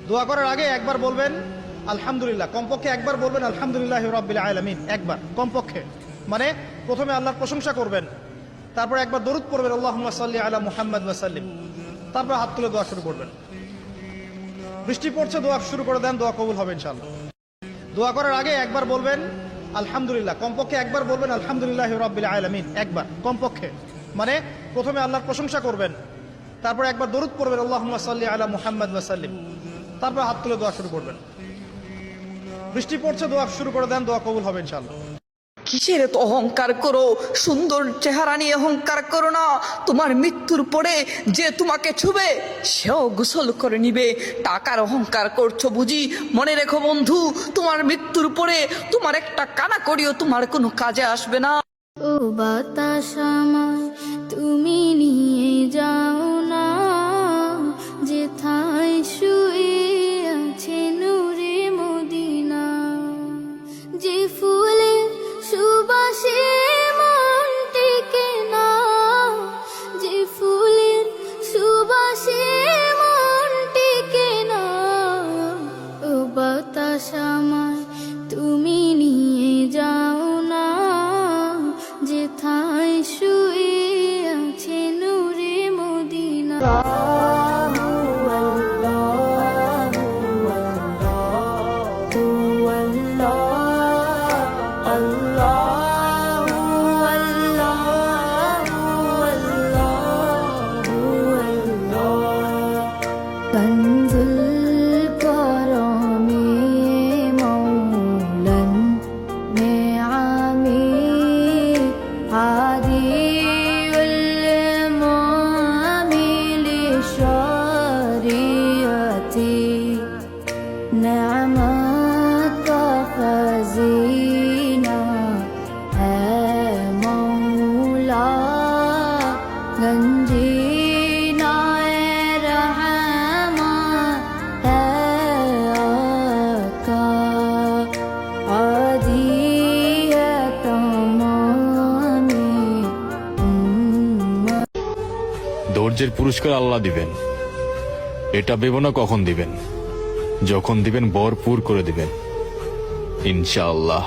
দোয়া করার আগে একবার বলবেন আলহামদুলিল্লাহ, কমপক্ষে একবার বলবেন আলহামদুলিল্লাহি রাব্বিল আলামিন, একবার কমপক্ষে। মানে প্রথমে আল্লাহর প্রশংসা করবেন, তারপর একবার দরুদ পড়বেন আল্লাহুম্মা সাল্লি আলা মুহাম্মাদ ওয়া সাল্লিম, তারপর হাত তুলে দোয়া শুরু করবেন। বৃষ্টি পড়ছে, দোয়া শুরু করে দেন, দোয়া কবুল হবে ইনশাআল্লাহ। দোয়া করার আগে একবার বলবেন আলহামদুলিল্লাহ, কমপক্ষে একবার বলবেন আলহামদুলিল্লাহি রাব্বিল আলামিন, একবার কমপক্ষে। মানে প্রথমে আল্লাহর প্রশংসা করবেন, তারপর একবার দরুদ পড়বেন আল্লাহুম্মা সাল্লি আলা মুহাম্মাদ ওয়া সাল্লিম, তারপর হাত তুলে দোয়া শুরু করবেন। বৃষ্টি পড়ছে, দোয়া শুরু করে দেন, দোয়া কবুল হবে ইনশাআল্লাহ। কিসের এত অহংকার করো? সুন্দর চেহারা নিয়ে অহংকার করো না। তোমার মৃত্যুর পরে যে তোমাকে ছুবে সেও গোসল করে নিবে। টাকার অহংকার করছো বুঝি? মনে রেখো বন্ধু, তোমার মৃত্যুর পরে তোমার একটা কানা করিও তোমার কোনো কাজে আসবে না। ও বাতাস আমায় তুমি নিয়ে যাও না, যেথায় শুয়ে আছে নূরে মদিনা। যে ফুলের সুবাসে মন টেকে না, যে ফুলের সুবাসে মন টেকে না। ও বাতাস আমায় তুমি নিয়ে যাও না, যেথায় শুয়ে আছে নূরে মদিনা। كنز الكرم مولى النعم هادي الأمم لشريعتي نعمك خزينة يا مولا गंजीना रहमा है आका आदि है तमामी उम्मत। ধৈর্যের পুরস্কার আল্লাহ দিবেন, এটা ভেবো না কখন দিবেন, যখন দিবেন ভরপুর করে দিবেন ইনশাআল্লাহ।